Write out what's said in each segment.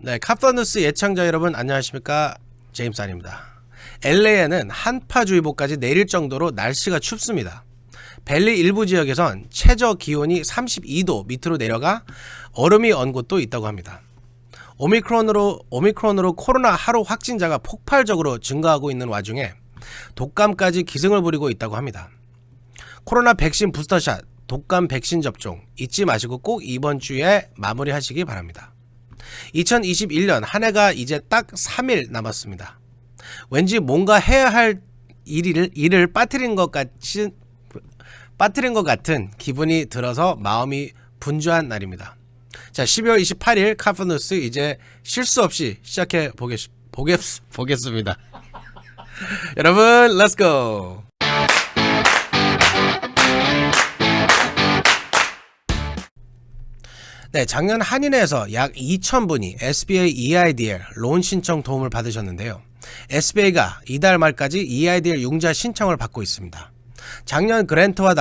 네, 카프뉴스 예청자 여러분 안녕하십니까? 제임스 안입니다. LA에는 한파주의보까지 내릴 정도로 날씨가 춥습니다. 밸리 일부 지역에선 최저 기온이 32도 밑으로 내려가 얼음이 언 곳도 있다고 합니다. 오미크론으로 코로나 하루 확진자가 폭발적으로 증가하고 있는 와중에 독감까지 기승을 부리고 있다고 합니다. 코로나 백신 부스터샷, 독감 백신 접종 잊지 마시고 꼭 이번 주에 마무리하시기 바랍니다. 2021년 한 해가 이제 딱 3일 남았습니다. 왠지 뭔가 해야 할 일을 빠뜨린 것 같은 기분이 들어서 마음이 분주한 날입니다. 자, 12월 28일 카프뉴스 이제 실수 없이 시작해 보겠습니다. 여러분, 렛츠고! 네, 작년 한인회에서 약 2,000분이 SBA EIDL 론 신청 도움을 받으셨는데요. SBA가 이달 말까지 EIDL 융자 신청을 받고 있습니다. 작년 그랜트와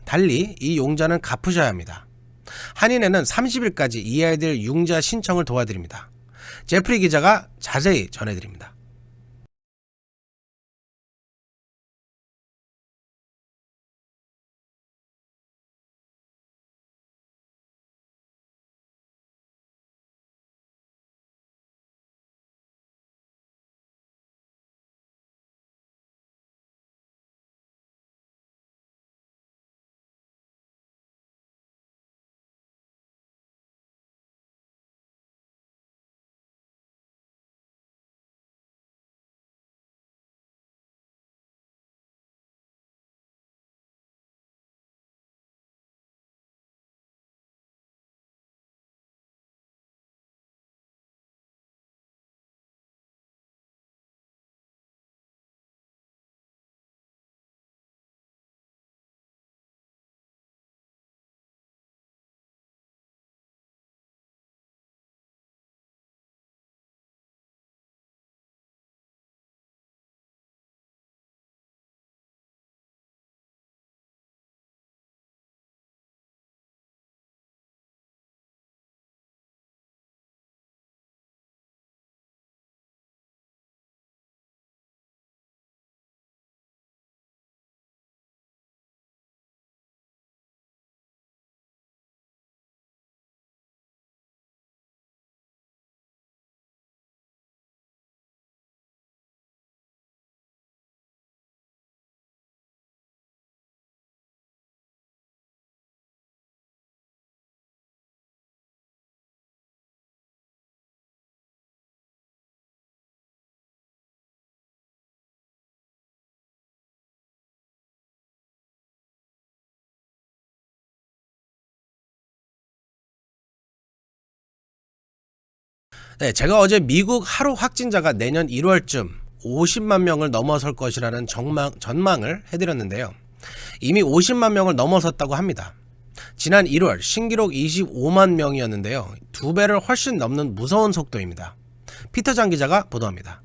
달리 이 융자는 갚으셔야 합니다. 한인회는 30일까지 EIDL 융자 신청을 도와드립니다. 제프리 기자가 자세히 전해드립니다. 네, 제가 어제 미국 하루 확진자가 내년 1월쯤 50만 명을 넘어설 것이라는 전망을 해드렸는데요. 이미 50만 명을 넘어섰다고 합니다. 지난 1월 신기록 25만 명이었는데요. 2배를 훨씬 넘는 무서운 속도입니다. 피터장 기자가 보도합니다.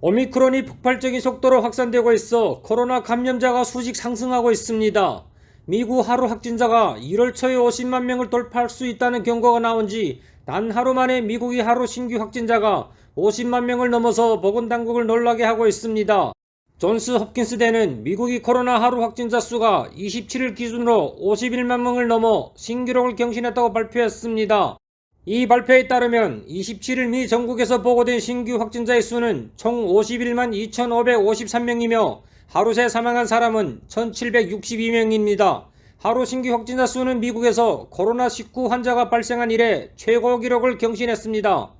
오미크론이 폭발적인 속도로 확산되고 있어 코로나 감염자가 수직 상승하고 있습니다. 미국 하루 확진자가 1월 초에 50만 명을 돌파할 수 있다는 경고가 나온 지 단 하루 만에 미국이 하루 신규 확진자가 50만 명을 넘어서 보건당국을 놀라게 하고 있습니다. 존스 홉킨스 대는 미국이 코로나 하루 확진자 수가 27일 기준으로 51만 명을 넘어 신기록을 경신했다고 발표했습니다. 이 발표에 따르면 27일 미 전국에서 보고된 신규 확진자의 수는 총 51만 2,553명이며 하루 새 사망한 사람은 1,762명입니다. 하루 신규 확진자 수는 미국에서 코로나19 환자가 발생한 이래 최고 기록을 경신했습니다.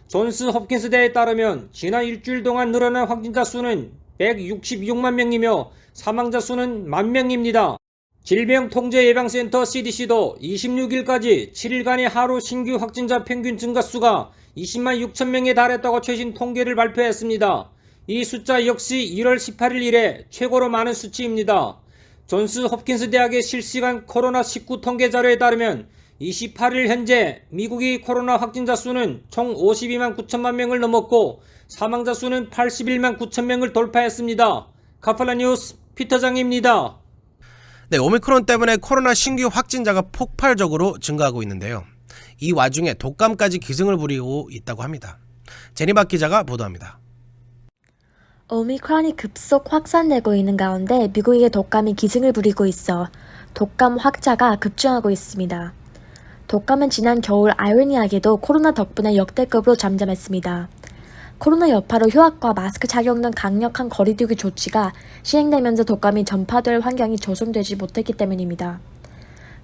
존스 홉킨스 대에 따르면 지난 일주일 동안 늘어난 확진자 수는 166만 명이며 사망자 수는 10,000명입니다. 질병통제예방센터 CDC도 26일까지 7일간의 하루 신규 확진자 평균 증가수가 20만 6천 명에 달했다고 최신 통계를 발표했습니다. 이 숫자 역시 1월 18일 이래 최고로 많은 수치입니다. 존스 홉킨스 대학의 실시간 코로나19 통계 자료에 따르면 28일 현재 미국의 코로나 확진자 수는 총 52만 9천만 명을 넘었고 사망자 수는 81만 9천 명을 돌파했습니다. 카플라 뉴스 피터장입니다. 네, 오미크론 때문에 코로나 신규 확진자가 폭발적으로 증가하고 있는데요. 이 와중에 독감까지 기승을 부리고 있다고 합니다. 제니박 기자가 보도합니다. 오미크론이 급속 확산되고 있는 가운데 미국의 독감이 기승을 부리고 있어 독감 확자가 급증하고 있습니다. 독감은 지난 겨울 아이러니하게도 코로나 덕분에 역대급으로 잠잠했습니다. 코로나 여파로 휴학과 마스크 착용 등 강력한 거리두기 조치가 시행되면서 독감이 전파될 환경이 조성되지 못했기 때문입니다.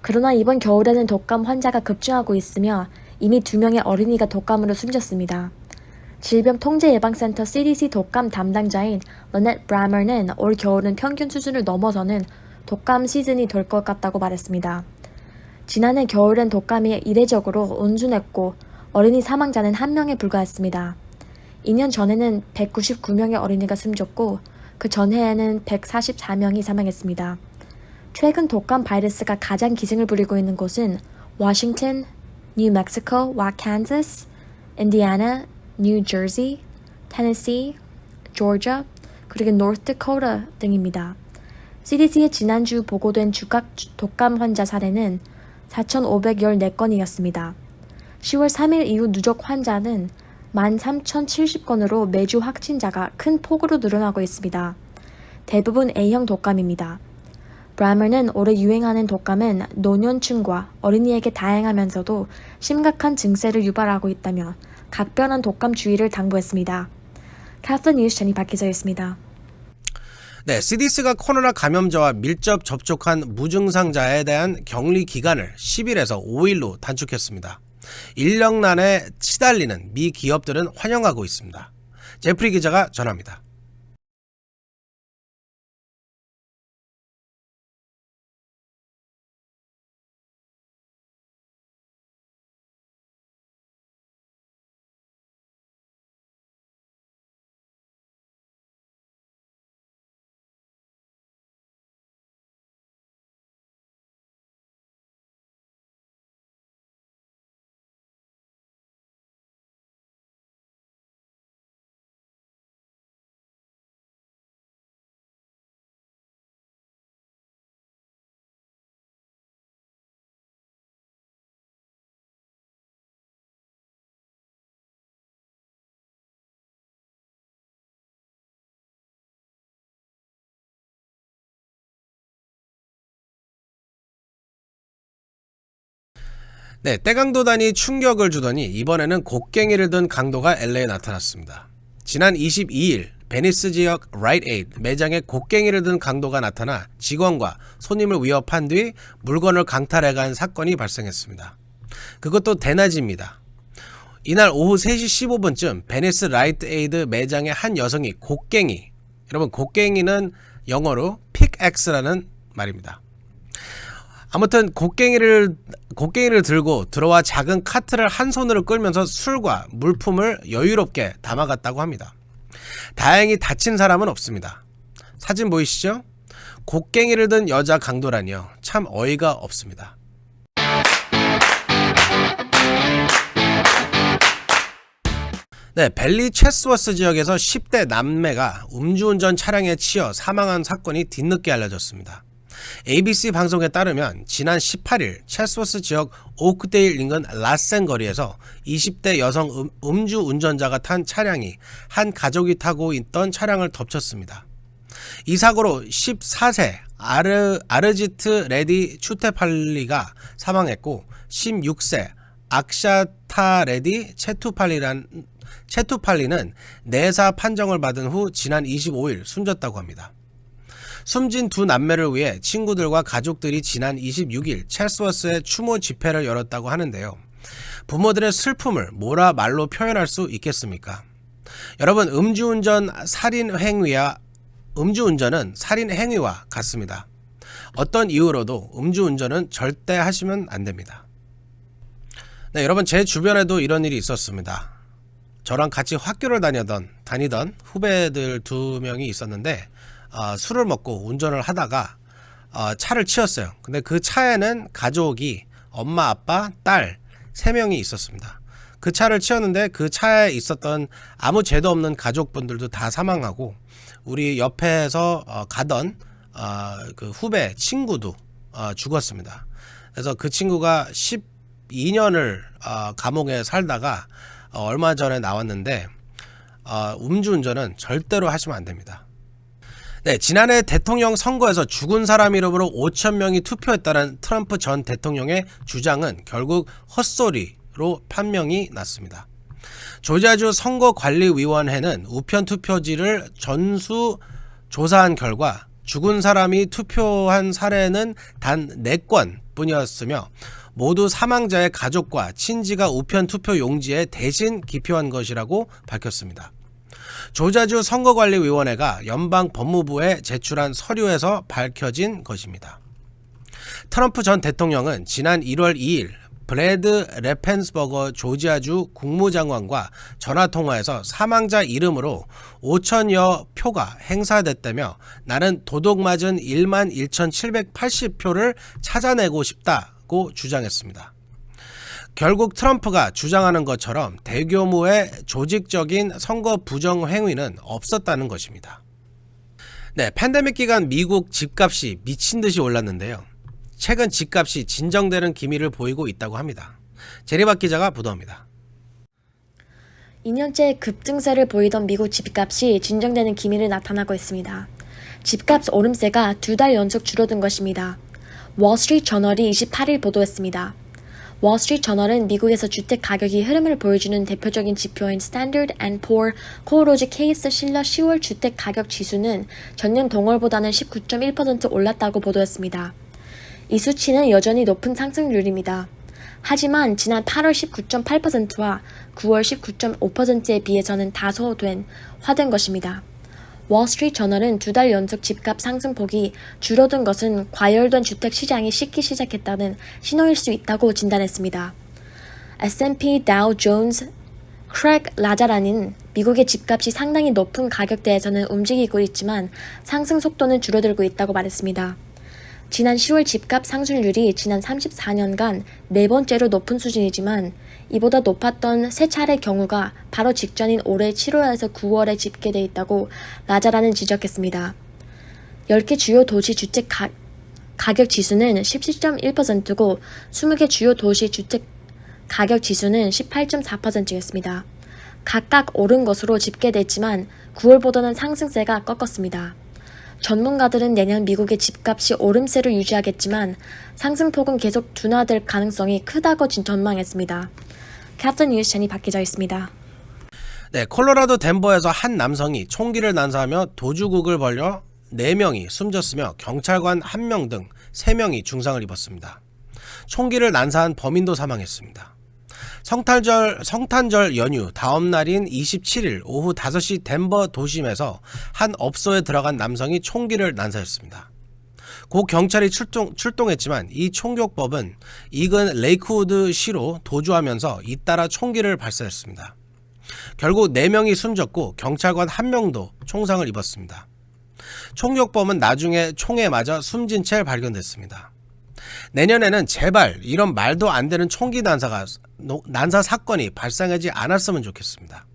그러나 이번 겨울에는 독감 환자가 급증하고 있으며 이미 2명의 어린이가 독감으로 숨졌습니다. 질병통제예방센터 CDC 독감 담당자인 러넷 브라머는 올 겨울은 평균 수준을 넘어서는 독감 시즌이 될 것 같다고 말했습니다. 지난해 겨울엔 독감이 이례적으로 온순했고 어린이 사망자는 1명에 불과했습니다. 2년 전에는 199명의 어린이가 숨졌고 그 전해에는 144명이 사망했습니다. 최근 독감 바이러스가 가장 기승을 부리고 있는 곳은 워싱턴, 뉴멕시코와 칸자스, 인디애나, 뉴저지, 테네시, 조지아, 그리고 노스다코타 등입니다. CDC의 지난주 보고된 주각 독감 환자 사례는 4,514건이었습니다. 10월 3일 이후 누적 환자는 13,070건으로 매주 확진자가 큰 폭으로 늘어나고 있습니다. 대부분 A형 독감입니다. 브라머는 올해 유행하는 독감은 노년층과 어린이에게 다양하면서도 심각한 증세를 유발하고 있다며 각별한 독감 주의를 당부했습니다. 카플 뉴스 제니박 기자였습니다. 네, CDC가 코로나 감염자와 밀접 접촉한 무증상자에 대한 격리 기간을 10일에서 5일로 단축했습니다. 인력난에 시달리는 미 기업들은 환영하고 있습니다. 제프리 기자가 전합니다. 네, 때강도단이 충격을 주더니 이번에는 곡괭이를 든 강도가 LA에 나타났습니다. 지난 22일 베니스 지역 라이트 에이드 매장에 곡괭이를 든 강도가 나타나 직원과 손님을 위협한 뒤 물건을 강탈해간 사건이 발생했습니다. 그것도 대낮입니다. 이날 오후 3시 15분쯤 베니스 라이트 에이드 매장의 한 여성이 곡괭이, 여러분 곡괭이는 영어로 픽엑스라는 말입니다. 아무튼 곡괭이를 들고 들어와 작은 카트를 한 손으로 끌면서 술과 물품을 여유롭게 담아갔다고 합니다. 다행히 다친 사람은 없습니다. 사진 보이시죠? 곡괭이를 든 여자 강도라니요. 참 어이가 없습니다. 네, 벨리 체스워스 지역에서 10대 남매가 음주운전 차량에 치여 사망한 사건이 뒤늦게 알려졌습니다. ABC 방송에 따르면 지난 18일 체스워스 지역 오크데일 인근 라센 거리에서 20대 여성 음주운전자가 탄 차량이 한 가족이 타고 있던 차량을 덮쳤습니다. 이 사고로 14세 아르지트 레디 추테팔리가 사망했고 16세 악샤타 레디 체투팔리는 내사 판정을 받은 후 지난 25일 숨졌다고 합니다. 숨진 두 남매를 위해 친구들과 가족들이 지난 26일 체스워스에 추모 집회를 열었다고 하는데요. 부모들의 슬픔을 뭐라 말로 표현할 수 있겠습니까? 여러분, 음주운전은 살인 행위와 같습니다. 어떤 이유로도 음주운전은 절대 하시면 안 됩니다. 네, 여러분, 제 주변에도 이런 일이 있었습니다. 저랑 같이 학교를 다니던 후배들 2명이 있었는데 술을 먹고 운전을 하다가 차를 치웠어요. 근데 그 차에는 가족이 엄마, 아빠, 딸 3명이 있었습니다. 그 차를 치웠는데 그 차에 있었던 아무 죄도 없는 가족분들도 다 사망하고 우리 옆에서 가던 그 후배 친구도 죽었습니다. 그래서 그 친구가 12년을 감옥에 살다가 얼마 전에 나왔는데 음주운전은 절대로 하시면 안 됩니다. 네, 지난해 대통령 선거에서 죽은 사람 이름으로 5천 명이 투표했다는 트럼프 전 대통령의 주장은 결국 헛소리로 판명이 났습니다. 조지아주 선거관리위원회는 우편 투표지를 전수 조사한 결과 죽은 사람이 투표한 사례는 단 4건 뿐이었으며 모두 사망자의 가족과 친지가 우편 투표 용지에 대신 기표한 것이라고 밝혔습니다. 조지아주 선거관리위원회가 연방 법무부에 제출한 서류에서 밝혀진 것입니다. 트럼프 전 대통령은 지난 1월 2일 브래드 레펜스버거 조지아주 국무장관과 전화통화에서 사망자 이름으로 5천여 표가 행사됐다며 나는 도둑맞은 1만 1,780표를 찾아내고 싶다고 주장했습니다. 결국 트럼프가 주장하는 것처럼 대규모의 조직적인 선거 부정 행위는 없었다는 것입니다. 네, 팬데믹 기간 미국 집값이 미친 듯이 올랐는데요. 최근 집값이 진정되는 기미를 보이고 있다고 합니다. 제리박 기자가 보도합니다. 2년째 급증세를 보이던 미국 집값이 진정되는 기미를 나타나고 있습니다. 집값 오름세가 2달 연속 줄어든 것입니다. 월스트리트 저널이 28일 보도했습니다. 월스트리트 저널은 미국에서 주택 가격이 흐름을 보여주는 대표적인 지표인 Standard & Poor 코오로즈 케이스 실러 10월 주택 가격 지수는 전년 동월보다는 19.1% 올랐다고 보도했습니다. 이 수치는 여전히 높은 상승률입니다. 하지만 지난 8월 19.8%와 9월 19.5%에 비해서는 다소 화된 것입니다. 월스트리트 저널은 2달 연속 집값 상승폭이 줄어든 것은 과열된 주택 시장이 식기 시작했다는 신호일 수 있다고 진단했습니다. S&P 다우 존스 크랙 라자라는 미국의 집값이 상당히 높은 가격대에서는 움직이고 있지만 상승 속도는 줄어들고 있다고 말했습니다. 지난 10월 집값 상승률이 지난 34년간 네 번째로 높은 수준이지만 이보다 높았던 세 차례 경우가 바로 직전인 올해 7월에서 9월에 집계돼 있다고 라자라는 지적했습니다. 10개 주요 도시 주택 가격 지수는 17.1%고 20개 주요 도시 주택 가격 지수는 18.4%였습니다. 각각 오른 것으로 집계됐지만 9월보다는 상승세가 꺾었습니다. 전문가들은 내년 미국의 집값이 오름세를 유지하겠지만 상승폭은 계속 둔화될 가능성이 크다고 전망했습니다. 캡틴 뉴스 제니 박 기자였습니다. 네, 콜로라도 덴버에서 한 남성이 총기를 난사하며 도주국을 벌여 4명이 숨졌으며 경찰관 1명 등 3명이 중상을 입었습니다. 총기를 난사한 범인도 사망했습니다. 성탄절 연휴 다음 날인 27일 오후 5시 덴버 도심에서 한 업소에 들어간 남성이 총기를 난사했습니다. 고 경찰이 출동했지만 이 총격법은 이근 레이크우드 시로 도주하면서 잇따라 총기를 발사했습니다. 결국 4명이 숨졌고 경찰관 1명도 총상을 입었습니다. 총격범은 나중에 총에 맞아 숨진 채 발견됐습니다. 내년에는 제발 이런 말도 안 되는 총기 난사 사건이 발생하지 않았으면 좋겠습니다.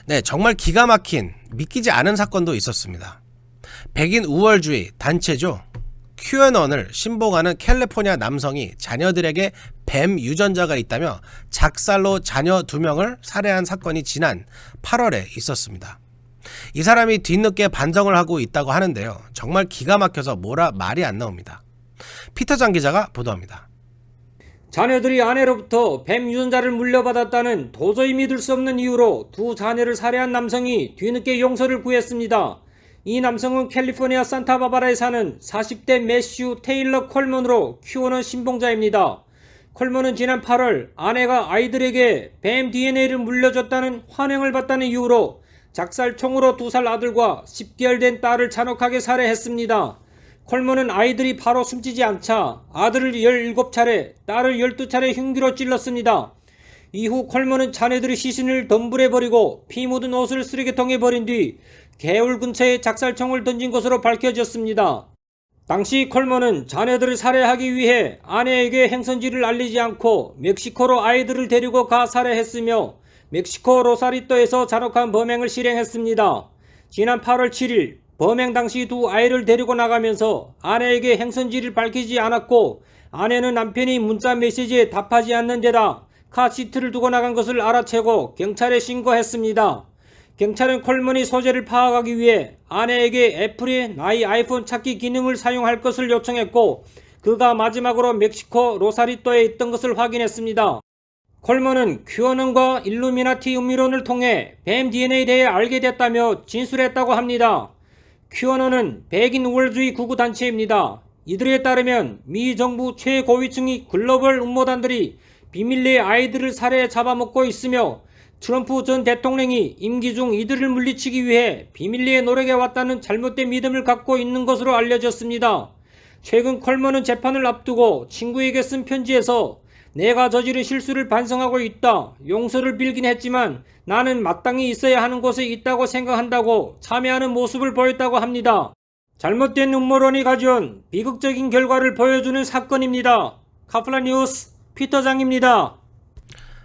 네, 정말 기가 막힌 믿기지 않은 사건도 있었습니다. 백인 우월주의 단체죠. QAnon을 신봉하는 캘리포니아 남성이 자녀들에게 뱀 유전자가 있다며 작살로 자녀 2명을 살해한 사건이 지난 8월에 있었습니다. 이 사람이 뒤늦게 반성을 하고 있다고 하는데요. 정말 기가 막혀서 말이 안 나옵니다. 피터장 기자가 보도합니다. 자녀들이 아내로부터 뱀 유전자를 물려받았다는 도저히 믿을 수 없는 이유로 2 자녀를 살해한 남성이 뒤늦게 용서를 구했습니다. 이 남성은 캘리포니아 산타바바라에 사는 40대 매슈 테일러 콜먼으로 QAnon 신봉자입니다. 콜먼은 지난 8월 아내가 아이들에게 뱀 DNA를 물려줬다는 환영을 받다는 이유로 작살총으로 2살 아들과 10개월 된 딸을 잔혹하게 살해했습니다. 콜먼은 아이들이 바로 숨지지 않자 아들을 17차례, 딸을 12차례 흉기로 찔렀습니다. 이후 콜먼은 자녀들의 시신을 덤불에 버리고 피 묻은 옷을 쓰레기통에 버린 뒤 개울 근처에 작살총을 던진 것으로 밝혀졌습니다. 당시 콜먼은 자녀들을 살해하기 위해 아내에게 행선지를 알리지 않고 멕시코로 아이들을 데리고 가 살해했으며 멕시코 로사리또에서 잔혹한 범행을 실행했습니다. 지난 8월 7일 범행 당시 2 아이를 데리고 나가면서 아내에게 행선지를 밝히지 않았고 아내는 남편이 문자 메시지에 답하지 않는 데다 카시트를 두고 나간 것을 알아채고 경찰에 신고했습니다. 경찰은 콜먼이 소재를 파악하기 위해 아내에게 애플이 나의 아이폰 찾기 기능을 사용할 것을 요청했고 그가 마지막으로 멕시코 로사리또에 있던 것을 확인했습니다. 콜먼은 큐어넌과 일루미나티 음미론을 통해 뱀 DNA에 대해 알게 됐다며 진술했다고 합니다. 큐어넌은 백인 우월주의 구구단체입니다. 이들에 따르면 미 정부 최고위층이 글로벌 음모단들이 비밀리에 아이들을 살해해 잡아먹고 있으며 트럼프 전 대통령이 임기 중 이들을 물리치기 위해 비밀리에 노력해왔다는 잘못된 믿음을 갖고 있는 것으로 알려졌습니다. 최근 콜먼은 재판을 앞두고 친구에게 쓴 편지에서 내가 저지른 실수를 반성하고 있다. 용서를 빌긴 했지만 나는 마땅히 있어야 하는 곳에 있다고 생각한다고 참여하는 모습을 보였다고 합니다. 잘못된 음모론이 가져온 비극적인 결과를 보여주는 사건입니다. 카플라 뉴스 피터장입니다.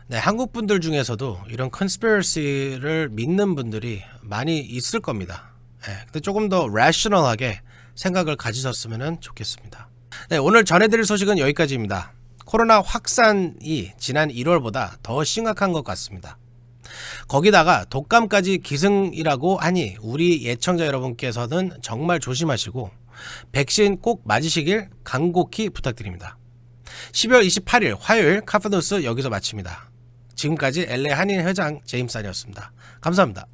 네, 한국 분들 중에서도 이런 컨스피러시를 믿는 분들이 많이 있을 겁니다. 네, 근데 조금 더 rational하게 생각을 가지셨으면 좋겠습니다. 네, 오늘 전해드릴 소식은 여기까지입니다. 코로나 확산이 지난 1월보다 더 심각한 것 같습니다. 거기다가 독감까지 기승이라고 하니 우리 예청자 여러분께서는 정말 조심하시고 백신 꼭 맞으시길 간곡히 부탁드립니다. 12월 28일 화요일 카프뉴스 여기서 마칩니다. 지금까지 LA 한인회장 제임스 안이었습니다. 감사합니다.